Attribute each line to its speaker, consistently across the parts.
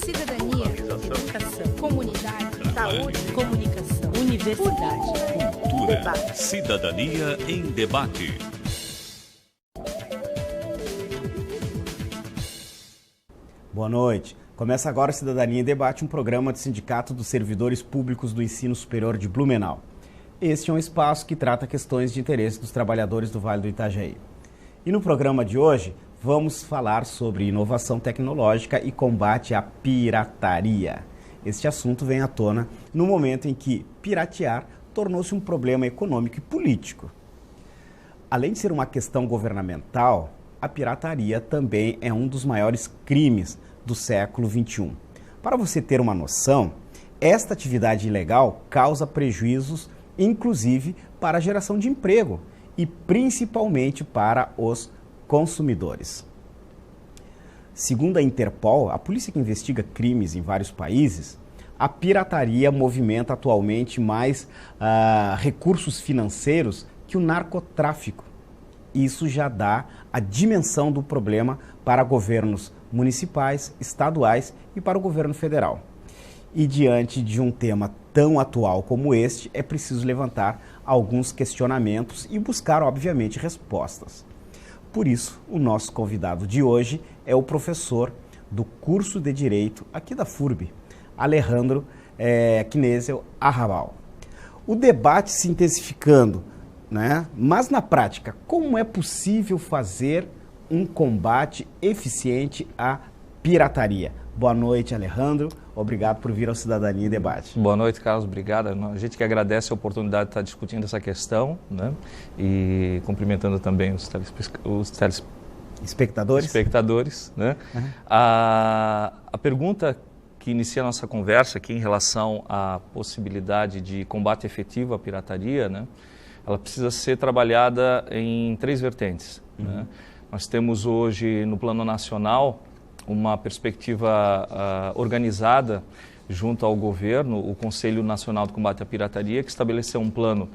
Speaker 1: cidadania,
Speaker 2: educação,
Speaker 1: comunidade, saúde,
Speaker 2: comunicação, universidade,
Speaker 3: cultura,
Speaker 1: debate.
Speaker 3: cidadania em debate.
Speaker 4: Boa noite. Começa agora Cidadania em Debate, um programa do Sindicato dos Servidores Públicos do Ensino Superior de Blumenau. Este é um espaço que trata questões de interesse dos trabalhadores do Vale do Itajaí. E no programa de hoje, vamos falar sobre inovação tecnológica e combate à pirataria. Este assunto vem à tona no momento em que piratear tornou-se um problema econômico e político. Além de ser uma questão governamental, a pirataria também é um dos maiores crimes do século XXI. Para você ter uma noção, esta atividade ilegal causa prejuízos, inclusive para a geração de emprego e principalmente para os consumidores. Segundo a Interpol, a polícia que investiga crimes em vários países, a pirataria movimenta atualmente mais recursos financeiros que o narcotráfico. Isso já dá a dimensão do problema para governos municipais, estaduais e para o governo federal. E diante de um tema tão atual como este, é preciso levantar alguns questionamentos e buscar, obviamente, respostas. Por isso, o nosso convidado de hoje é o professor do curso de Direito aqui da FURB, Alejandro Knesel Arrabal. O debate se intensificando, né? Mas na prática, como é possível fazer um combate eficiente à pirataria? Boa noite, Alejandro. Obrigado por vir ao Cidadania em Debate.
Speaker 5: Boa noite, Carlos. Obrigado. A gente que agradece a oportunidade de estar discutindo essa questão, né? E cumprimentando também os telespectadores, né? Uhum. A pergunta que inicia a nossa conversa aqui em relação à possibilidade de combate efetivo à pirataria, né? Ela precisa ser trabalhada em três vertentes. Uhum. Né? Nós temos hoje no plano nacional uma perspectiva organizada junto ao governo, o Conselho Nacional de Combate à Pirataria, que estabeleceu um plano,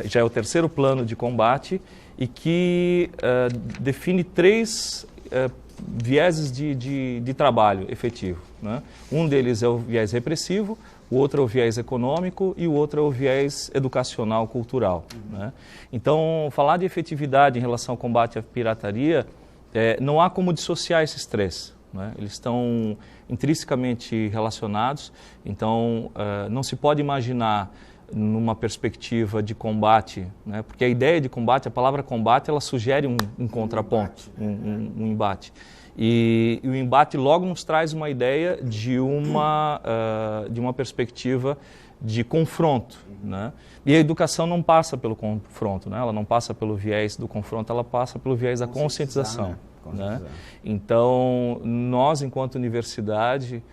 Speaker 5: já é o terceiro plano de combate, e que define três vieses de trabalho efetivo. Né? Um deles é o viés repressivo, o outro é o viés econômico e o outro é o viés educacional, cultural. Uhum. Né? Então, falar de efetividade em relação ao combate à pirataria, não há como dissociar esses três. Né? Eles estão intrinsecamente relacionados, então não se pode imaginar numa perspectiva de combate, né? Porque a ideia de combate, a palavra combate, ela sugere um contraponto, um embate. E o embate logo nos traz uma ideia de uma perspectiva de confronto. Né? E a educação não passa pelo confronto, né? Ela não passa pelo viés do confronto, ela passa pelo viés da conscientização. Né? Então, nós, enquanto universidade,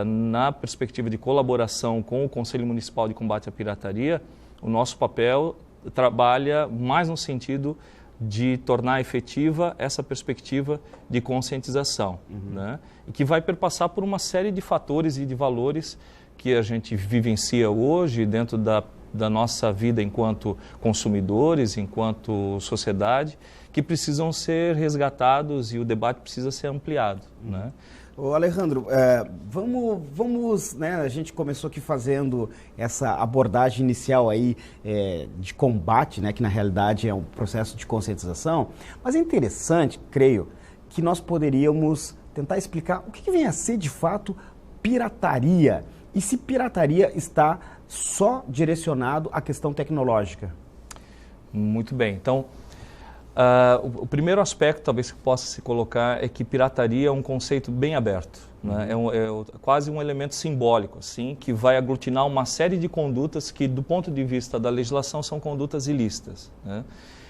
Speaker 5: na perspectiva de colaboração com o Conselho Municipal de Combate à Pirataria, o nosso papel trabalha mais no sentido de tornar efetiva essa perspectiva de conscientização, né? E que vai perpassar por uma série de fatores e de valores que a gente vivencia hoje dentro da nossa vida enquanto consumidores, enquanto sociedade, que precisam ser resgatados e o debate precisa ser ampliado. Né?
Speaker 4: Ô Alejandro, vamos, né, a gente começou aqui fazendo essa abordagem inicial aí de combate, né, que na realidade é um processo de conscientização, mas é interessante, creio, que nós poderíamos tentar explicar o que vem a ser de fato pirataria e se pirataria está só direcionado à questão tecnológica.
Speaker 5: Muito bem, então o primeiro aspecto talvez que possa se colocar é que pirataria é um conceito bem aberto, né? É quase um elemento simbólico, assim, que vai aglutinar uma série de condutas que do ponto de vista da legislação são condutas ilícitas, né?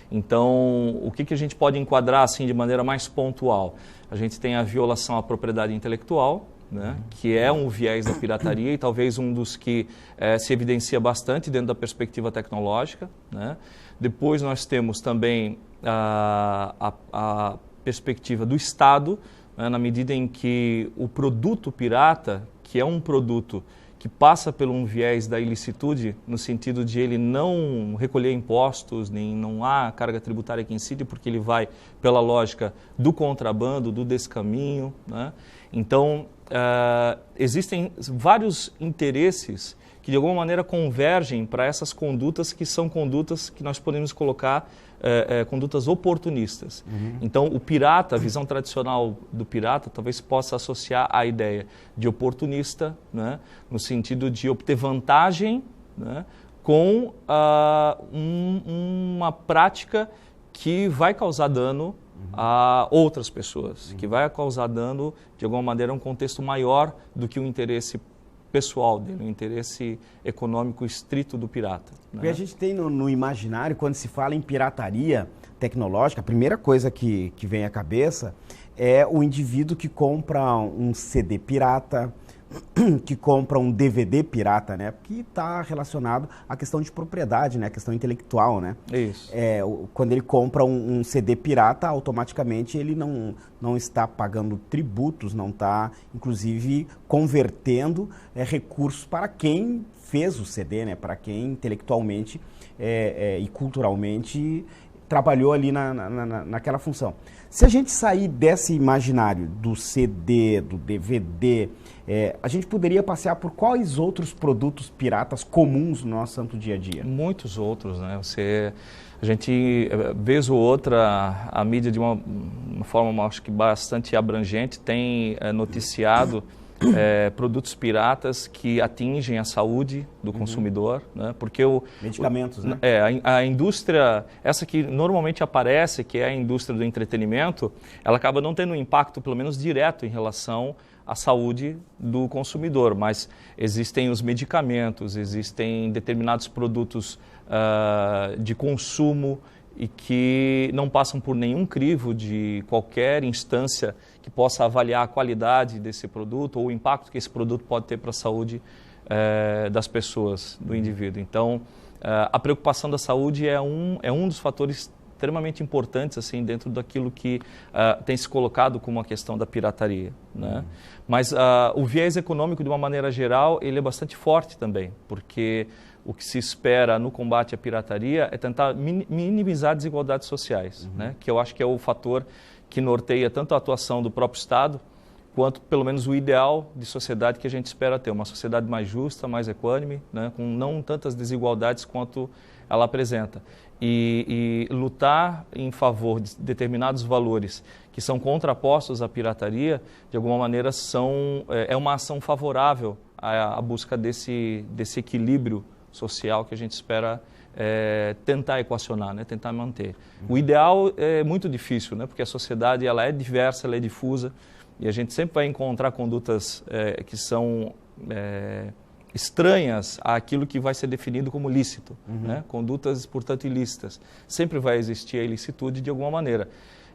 Speaker 5: Então, o que a gente pode enquadrar assim de maneira mais pontual? A gente tem a violação à propriedade intelectual, né, que é um viés da pirataria e talvez um dos que se evidencia bastante dentro da perspectiva tecnológica. Né? Depois nós temos também a perspectiva do Estado, né, na medida em que o produto pirata, que é um produto que passa por um viés da ilicitude, no sentido de ele não recolher impostos, nem não há carga tributária que incide, porque ele vai pela lógica do contrabando, do descaminho, né? Então, existem vários interesses que de alguma maneira convergem para essas condutas que são condutas que nós podemos colocar condutas oportunistas. Então, o pirata, a visão tradicional do pirata, talvez possa associar a ideia de oportunista, né, no sentido de obter vantagem, né, com uma prática que vai causar dano a outras pessoas, que vai causar dano, de alguma maneira, a um contexto maior do que o interesse pessoal dele, o interesse econômico estrito do pirata. Né?
Speaker 4: Porque a gente tem no imaginário, quando se fala em pirataria tecnológica, a primeira coisa que vem à cabeça é o indivíduo que compra um CD pirata, que compra um DVD pirata, né? Que está relacionado à questão de propriedade, né? A questão intelectual, né?
Speaker 5: Isso.
Speaker 4: Quando ele compra um CD pirata, automaticamente ele não está pagando tributos, não está, inclusive, convertendo recursos para quem fez o CD, né? Para quem intelectualmente e culturalmente trabalhou ali naquela função. Se a gente sair desse imaginário do CD, do DVD, a gente poderia passear por quais outros produtos piratas comuns no nosso santo dia a dia?
Speaker 5: Muitos outros, né? A gente, vez ou outra, a mídia de uma forma, acho que bastante abrangente, tem noticiado produtos piratas que atingem a saúde do consumidor, né? Porque
Speaker 4: medicamentos, né?
Speaker 5: A indústria, essa que normalmente aparece, que é a indústria do entretenimento, ela acaba não tendo um impacto, pelo menos direto, em relação à saúde do consumidor, mas existem os medicamentos, existem determinados produtos de consumo e que não passam por nenhum crivo de qualquer instância que possa avaliar a qualidade desse produto ou o impacto que esse produto pode ter para a saúde das pessoas, do indivíduo. Então, a preocupação da saúde é um dos fatores extremamente importantes assim, dentro daquilo que tem se colocado como a questão da pirataria. Né? Mas o viés econômico, de uma maneira geral, ele é bastante forte também, porque o que se espera no combate à pirataria é tentar minimizar desigualdades sociais, né? Que eu acho que é o fator que norteia tanto a atuação do próprio Estado, quanto pelo menos o ideal de sociedade que a gente espera ter. Uma sociedade mais justa, mais equânime, né? Com não tantas desigualdades quanto ela apresenta. E lutar em favor de determinados valores que são contrapostos à pirataria, de alguma maneira, é uma ação favorável à busca desse equilíbrio social que a gente espera tentar equacionar, né? Tentar manter. O ideal é muito difícil, né? Porque a sociedade ela é diversa, ela é difusa, e a gente sempre vai encontrar condutas que são estranhas àquilo que vai ser definido como lícito, né? Condutas, portanto, ilícitas. Sempre vai existir a ilicitude de alguma maneira.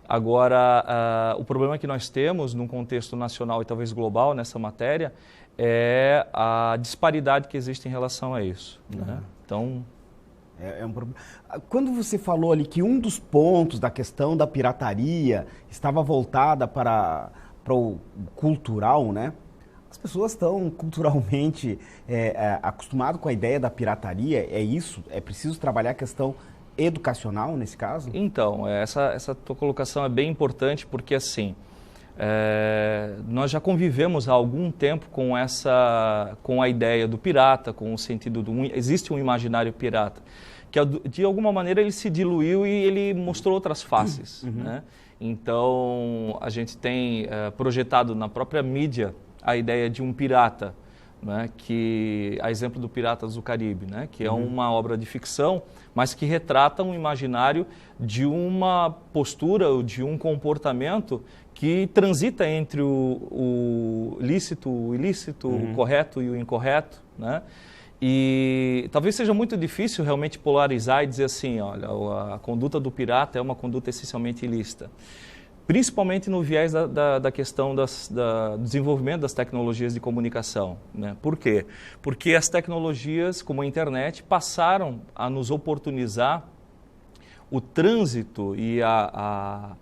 Speaker 5: Agora, o problema que nós temos num contexto nacional e talvez global nessa matéria é a disparidade que existe em relação a isso. Né? Então...
Speaker 4: um problema. Quando você falou ali que um dos pontos da questão da pirataria estava voltada para o cultural, né? As pessoas estão culturalmente acostumadas com a ideia da pirataria, é isso? É preciso trabalhar a questão educacional nesse caso? Então,
Speaker 5: essa tua colocação é bem importante porque, assim, nós já convivemos há algum tempo com a ideia do pirata, com o sentido existe um imaginário pirata, que de alguma maneira ele se diluiu e ele mostrou outras faces. Né? Então, a gente tem projetado na própria mídia a ideia de um pirata, né? Que a exemplo do Piratas do Caribe, né? Que é uma obra de ficção, mas que retrata um imaginário de uma postura ou de um comportamento que transita entre o lícito, o ilícito, o correto e o incorreto, né? E talvez seja muito difícil realmente polarizar e dizer assim, olha, a conduta do pirata é uma conduta essencialmente ilícita. Principalmente no viés da questão do desenvolvimento das tecnologias de comunicação. Né? Por quê? Porque as tecnologias, como a internet, passaram a nos oportunizar o trânsito e a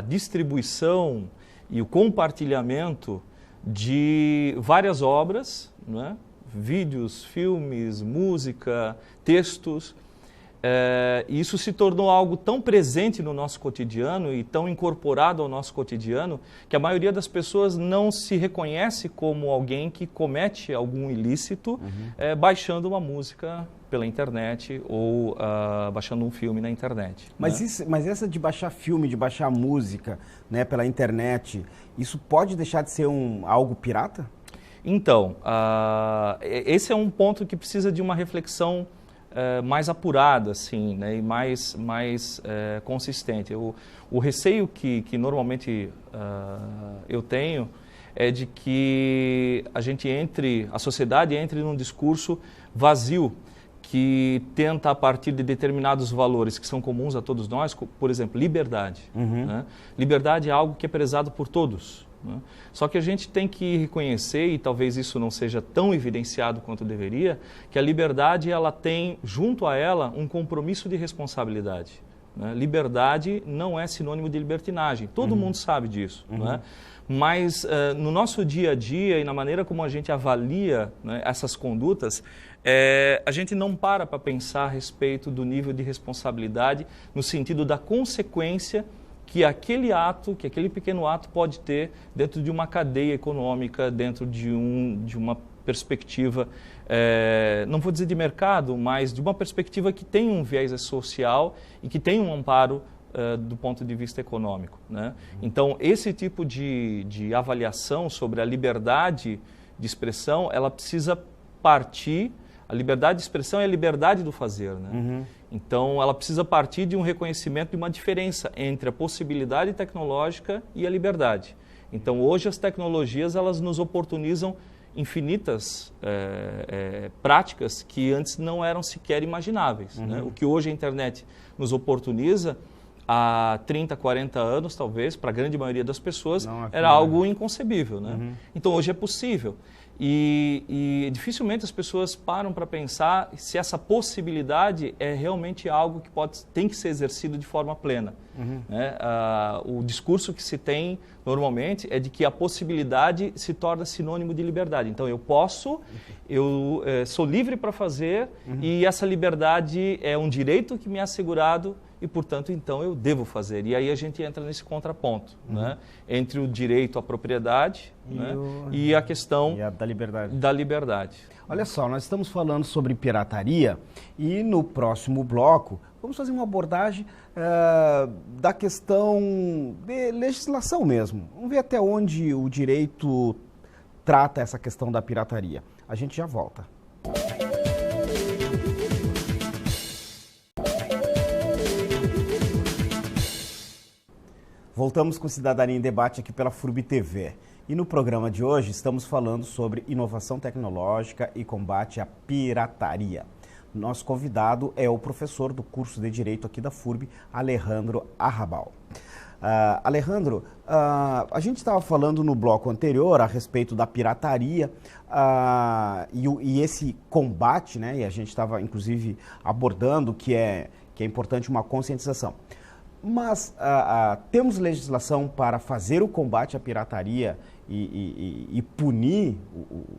Speaker 5: distribuição e o compartilhamento de várias obras, né? Vídeos, filmes, música, textos, E isso se tornou algo tão presente no nosso cotidiano e tão incorporado ao nosso cotidiano que a maioria das pessoas não se reconhece como alguém que comete algum ilícito baixando uma música pela internet ou baixando um filme na internet.
Speaker 4: Mas essa de baixar filme, de baixar música, né, pela internet, isso pode deixar de ser algo pirata? Então,
Speaker 5: esse é um ponto que precisa de uma reflexão mais apurada, assim, né, e mais consistente. O receio que normalmente eu tenho é de que a sociedade entre num discurso vazio, que tenta, a partir de determinados valores que são comuns a todos nós, por exemplo, liberdade. Né? Liberdade é algo que é prezado por todos. Né? Só que a gente tem que reconhecer, e talvez isso não seja tão evidenciado quanto deveria, que a liberdade ela tem, junto a ela, um compromisso de responsabilidade. Né? Liberdade não é sinônimo de libertinagem, todo mundo sabe disso. Né? Mas no nosso dia a dia e na maneira como a gente avalia, né, essas condutas, a gente não para pensar a respeito do nível de responsabilidade no sentido da consequência que aquele pequeno ato pode ter dentro de uma cadeia econômica, dentro de uma perspectiva, não vou dizer de mercado, mas de uma perspectiva que tem um viés social e que tem um amparo do ponto de vista econômico. Né? Então, esse tipo de avaliação sobre a liberdade de expressão, ela precisa partir. A liberdade de expressão é a liberdade do fazer. Né? Então, ela precisa partir de um reconhecimento de uma diferença entre a possibilidade tecnológica e a liberdade. Então, hoje as tecnologias elas nos oportunizam infinitas práticas que antes não eram sequer imagináveis. Né? O que hoje a internet nos oportuniza, há 30, 40 anos, talvez, para a grande maioria das pessoas, era algo inconcebível. Né? Então, hoje é possível. E dificilmente as pessoas param para pensar se essa possibilidade é realmente algo que tem que ser exercido de forma plena. Né? O discurso que se tem normalmente é de que a possibilidade se torna sinônimo de liberdade. Então eu sou livre para fazer e essa liberdade é um direito que me é assegurado e, portanto, então eu devo fazer. E aí a gente entra nesse contraponto, né? Entre o direito à propriedade e a questão da liberdade.
Speaker 4: Olha só, nós estamos falando sobre pirataria e no próximo bloco vamos fazer uma abordagem da questão de legislação mesmo. Vamos ver até onde o direito trata essa questão da pirataria. A gente já volta. Voltamos com Cidadania em Debate aqui pela FURB TV. E no programa de hoje estamos falando sobre inovação tecnológica e combate à pirataria. Nosso convidado é o professor do curso de Direito aqui da FURB, Alejandro Arrabal. Alejandro, a gente estava falando no bloco anterior a respeito da pirataria e esse combate, né? E a gente estava inclusive abordando que é importante uma conscientização. Mas temos legislação para fazer o combate à pirataria e punir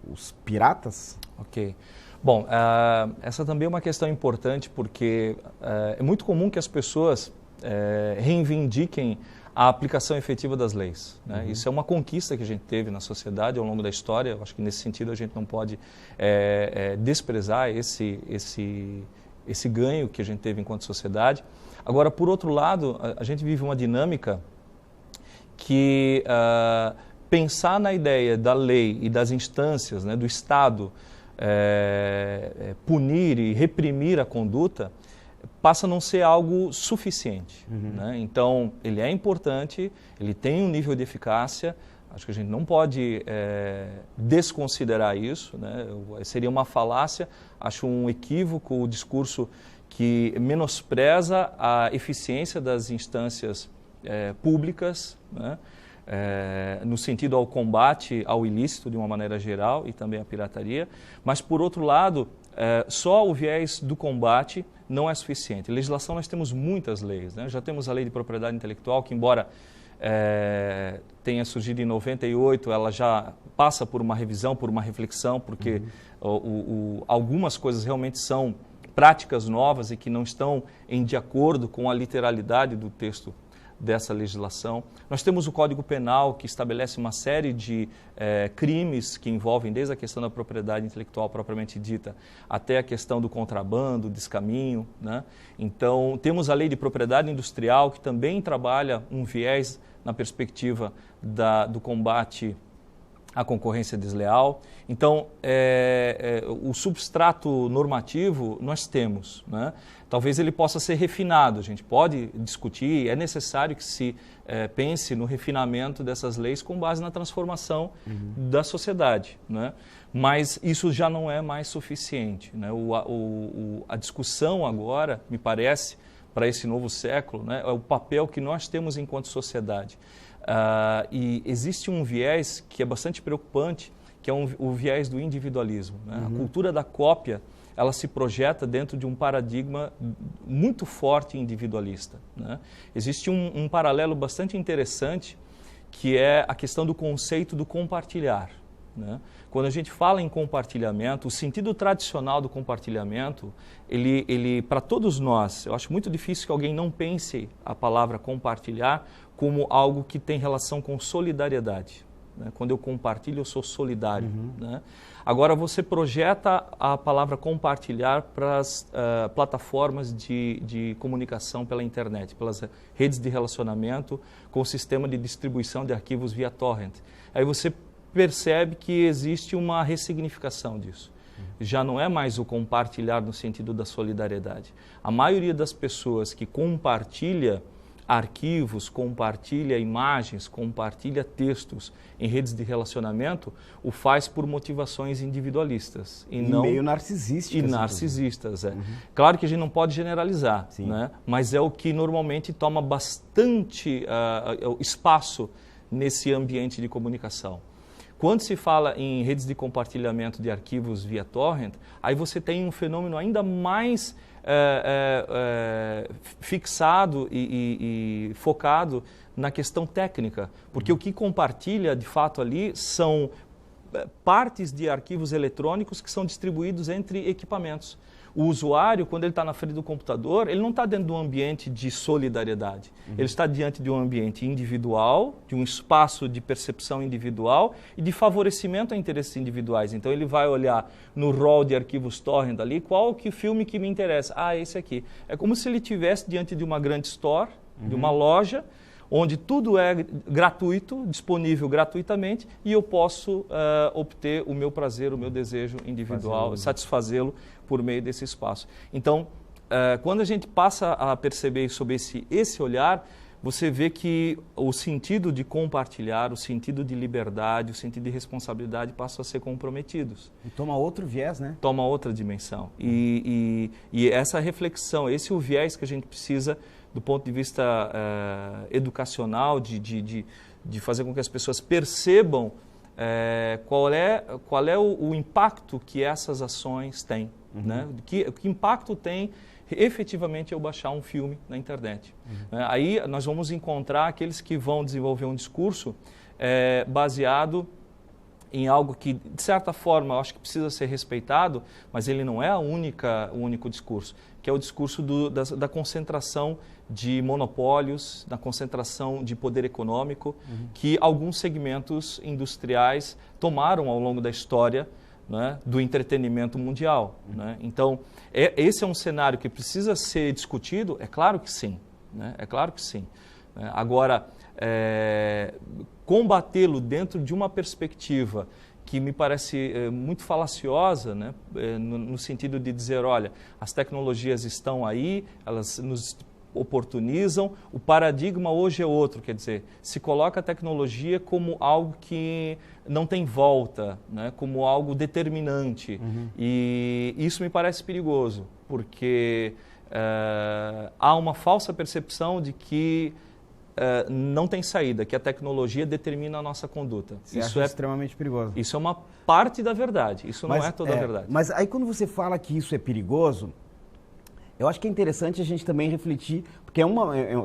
Speaker 4: os piratas?
Speaker 5: Ok. Bom, essa também é uma questão importante porque é muito comum que as pessoas reivindiquem a aplicação efetiva das leis. Né? Isso é uma conquista que a gente teve na sociedade ao longo da história. Eu acho que nesse sentido a gente não pode desprezar esse ganho que a gente teve enquanto sociedade. Agora, por outro lado, a gente vive uma dinâmica que pensar na ideia da lei e das instâncias, né, do Estado punir e reprimir a conduta passa a não ser algo suficiente. Né? Então, ele é importante, ele tem um nível de eficácia, acho que a gente não pode desconsiderar isso, né? Seria uma falácia, acho um equívoco o discurso que menospreza a eficiência das instâncias públicas, né? No sentido ao combate ao ilícito de uma maneira geral e também à pirataria, mas por outro lado, só o viés do combate não é suficiente. Em legislação nós temos muitas leis, né? Já temos a lei de propriedade intelectual que, embora tenha surgido em 98, ela já passa por uma revisão, por uma reflexão, porque algumas coisas realmente são práticas novas e que não estão de acordo com a literalidade do texto dessa legislação. Nós temos o Código Penal, que estabelece uma série de crimes que envolvem desde a questão da propriedade intelectual propriamente dita, até a questão do contrabando, descaminho, né? Então, temos a Lei de Propriedade Industrial, que também trabalha um viés na perspectiva do combate à concorrência desleal. Então, o substrato normativo nós temos, né? Talvez ele possa ser refinado, a gente pode discutir, é necessário que se pense no refinamento dessas leis com base na transformação da sociedade, né? Mas isso já não é mais suficiente, né? A discussão agora, me parece, para esse novo século, né, é o papel que nós temos enquanto sociedade. E existe um viés que é bastante preocupante, que é o viés do individualismo, né? A cultura da cópia, ela se projeta dentro de um paradigma muito forte e individualista, né? Existe um paralelo bastante interessante, que é a questão do conceito do compartilhar, né? Quando a gente fala em compartilhamento, o sentido tradicional do compartilhamento, ele para todos nós, eu acho muito difícil que alguém não pense a palavra compartilhar como algo que tem relação com solidariedade, né? Quando eu compartilho, eu sou solidário, né? Agora, você projeta a palavra compartilhar para as plataformas de comunicação pela internet, pelas redes de relacionamento com o sistema de distribuição de arquivos via torrent. Aí você percebe que existe uma ressignificação disso. Já não é mais o compartilhar no sentido da solidariedade. A maioria das pessoas que compartilha arquivos, compartilha imagens, compartilha textos em redes de relacionamento, o faz por motivações individualistas. E não
Speaker 4: meio narcisísticas.
Speaker 5: E narcisistas, Claro que a gente não pode generalizar, né? Mas é o que normalmente toma bastante espaço nesse ambiente de comunicação. Quando se fala em redes de compartilhamento de arquivos via torrent, aí você tem um fenômeno ainda mais fixado e focado na questão técnica, porque o que compartilha de fato ali são partes de arquivos eletrônicos que são distribuídos entre equipamentos. O usuário, quando ele está na frente do computador, ele não está dentro de um ambiente de solidariedade. Ele está diante de um ambiente individual, de um espaço de percepção individual e de favorecimento a interesses individuais. Então, ele vai olhar no rol de arquivos torrent ali, qual que filme que me interessa? Ah, esse aqui. É como se ele estivesse diante de uma grande store, de uma loja, onde tudo é gratuito, disponível gratuitamente, e eu posso obter o meu prazer, o meu desejo individual, satisfazê-lo por meio desse espaço. Então, quando a gente passa a perceber sobre esse olhar, você vê que o sentido de compartilhar, o sentido de liberdade, o sentido de responsabilidade passam a ser comprometidos.
Speaker 4: E toma outro viés, né?
Speaker 5: Toma outra dimensão. E essa reflexão, esse é o viés que a gente precisa do ponto de vista educacional, de fazer com que as pessoas percebam qual é o impacto que essas ações têm, né? Que impacto tem efetivamente eu baixar um filme na internet. Aí nós vamos encontrar aqueles que vão desenvolver um discurso baseado em algo que, de certa forma, eu acho que precisa ser respeitado, mas ele não é o único discurso, que é o discurso da concentração de monopólios, da concentração de poder econômico, que alguns segmentos industriais tomaram ao longo da história, né, do entretenimento mundial, né? Então, esse é um cenário que precisa ser discutido? É claro que sim, né? É claro que sim. Agora, combatê-lo dentro de uma perspectiva que me parece muito falaciosa, né? No sentido de dizer, olha, as tecnologias estão aí, elas nos oportunizam, o paradigma hoje é outro, quer dizer, se coloca a tecnologia como algo que não tem volta, né? Como algo determinante, e isso me parece perigoso, porque há uma falsa percepção de que não tem saída, que a tecnologia determina a nossa conduta.
Speaker 4: Isso é extremamente perigoso.
Speaker 5: Isso é uma parte da verdade, isso não é toda a verdade.
Speaker 4: Mas aí quando você fala que isso é perigoso, eu acho que é interessante a gente também refletir, porque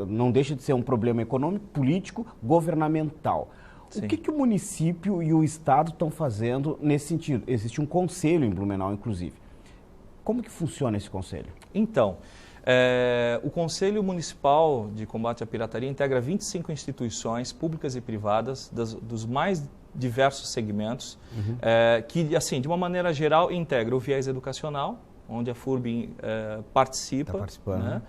Speaker 4: não deixa de ser um problema econômico, político, governamental. Sim. O que o município e o Estado estão fazendo nesse sentido? Existe um conselho em Blumenau, inclusive. Como que funciona esse conselho?
Speaker 5: Então, o Conselho Municipal de Combate à Pirataria integra 25 instituições públicas e privadas dos mais diversos segmentos, que, assim, de uma maneira geral, integra o viés educacional, onde a FURB participa. Tá participando. Né?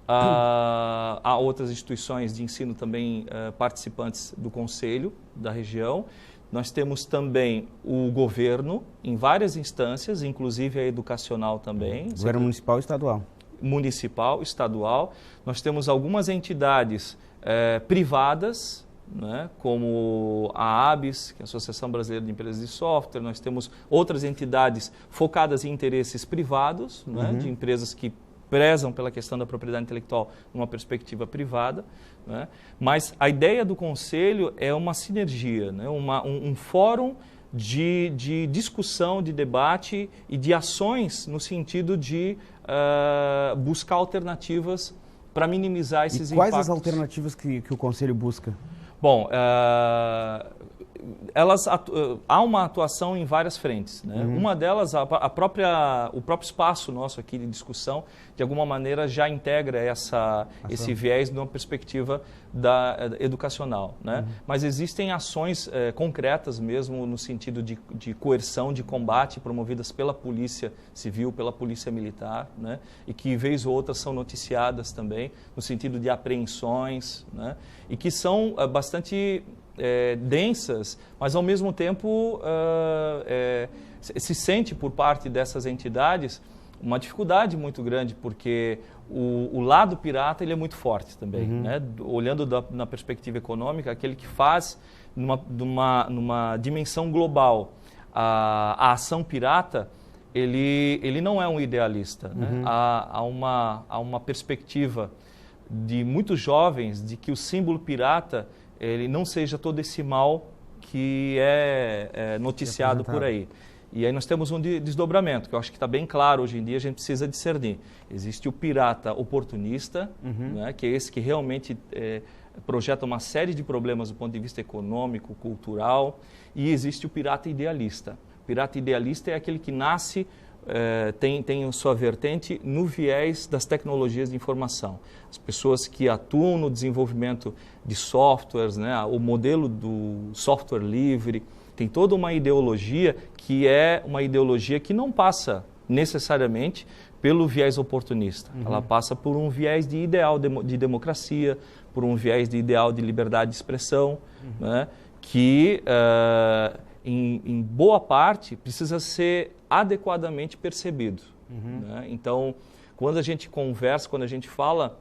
Speaker 5: Há outras instituições de ensino também participantes do Conselho da região. Nós temos também o governo em várias instâncias, inclusive a educacional também.
Speaker 4: Governo municipal e estadual.
Speaker 5: Municipal, estadual. Nós temos algumas entidades privadas, né, como a ABS, que é a Associação Brasileira de Empresas de Software. Nós temos outras entidades focadas em interesses privados, né, de empresas que prezam pela questão da propriedade intelectual numa perspectiva privada. Né? Mas a ideia do Conselho é uma sinergia, né, um fórum de discussão, de debate e de ações no sentido de buscar alternativas para minimizar esses impactos.
Speaker 4: Quais as alternativas que o Conselho busca?
Speaker 5: Bom, há uma atuação em várias frentes. Né? Uma delas, o próprio espaço nosso aqui de discussão, de alguma maneira já integra esse viés numa perspectiva educacional. Né? Mas existem ações concretas mesmo no sentido de coerção, de combate, promovidas pela Polícia Civil, pela Polícia Militar, né? E que, vez ou outra, são noticiadas também, no sentido de apreensões, né? E que são bastante densas, mas ao mesmo tempo se sente por parte dessas entidades uma dificuldade muito grande, porque o lado pirata ele é muito forte também. Né? Olhando na perspectiva econômica, aquele que faz numa dimensão global a ação pirata, ele não é um idealista. Né? Há uma perspectiva de muitos jovens de que o símbolo pirata ele não seja todo esse mal que é noticiado por aí. E aí nós temos um desdobramento, que eu acho que está bem claro hoje em dia, a gente precisa discernir. Existe o pirata oportunista, né, que é esse que realmente projeta uma série de problemas do ponto de vista econômico, cultural, e existe o pirata idealista. O pirata idealista é aquele que nasce, tem sua vertente no viés das tecnologias de informação. As pessoas que atuam no desenvolvimento de softwares, né, o modelo do software livre, tem toda uma ideologia que é uma ideologia que não passa necessariamente pelo viés oportunista. Ela passa por um viés de ideal de democracia, por um viés de ideal de liberdade de expressão, né, que em boa parte precisa ser adequadamente percebido. Né? Então, quando a gente conversa, quando a gente fala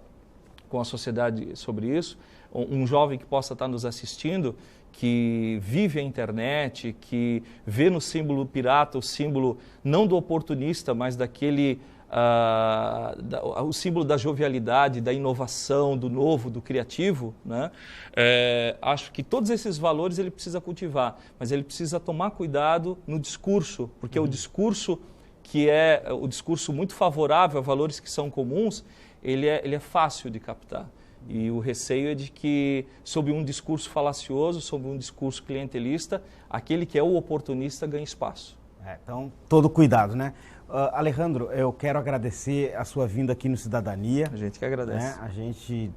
Speaker 5: com a sociedade sobre isso, um jovem que possa estar nos assistindo, que vive a internet, que vê no símbolo pirata o símbolo não do oportunista, mas daquele o símbolo da jovialidade, da inovação, do novo, do criativo, né? Acho que todos esses valores ele precisa cultivar, mas ele precisa tomar cuidado no discurso, porque o discurso que é o discurso muito favorável a valores que são comuns, ele é fácil de captar. E o receio é de que, sob um discurso falacioso, sob um discurso clientelista, aquele que é o oportunista ganha espaço.
Speaker 4: Então, todo cuidado, né? Alejandro, eu quero agradecer a sua vinda aqui no Cidadania.
Speaker 5: A gente que agradece.
Speaker 4: Né? A gente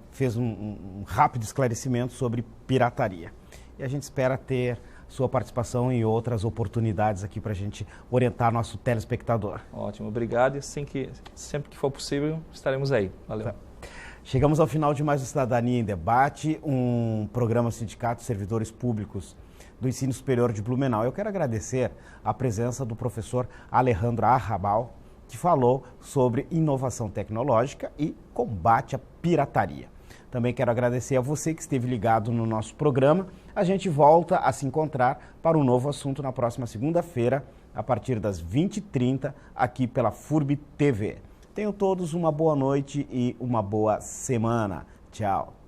Speaker 4: fez um rápido esclarecimento sobre pirataria. E a gente espera ter sua participação em outras oportunidades aqui para a gente orientar nosso telespectador.
Speaker 5: Ótimo, obrigado. E sempre que for possível, estaremos aí. Valeu. Tá.
Speaker 4: Chegamos ao final de mais um Cidadania em Debate, um programa Sindicato de Servidores Públicos do Ensino Superior de Blumenau. Eu quero agradecer a presença do professor Alejandro Arrabal, que falou sobre inovação tecnológica e combate à pirataria. Também quero agradecer a você que esteve ligado no nosso programa. A gente volta a se encontrar para um novo assunto na próxima segunda-feira, a partir das 20h30, aqui pela FURB TV. Tenham todos uma boa noite e uma boa semana. Tchau.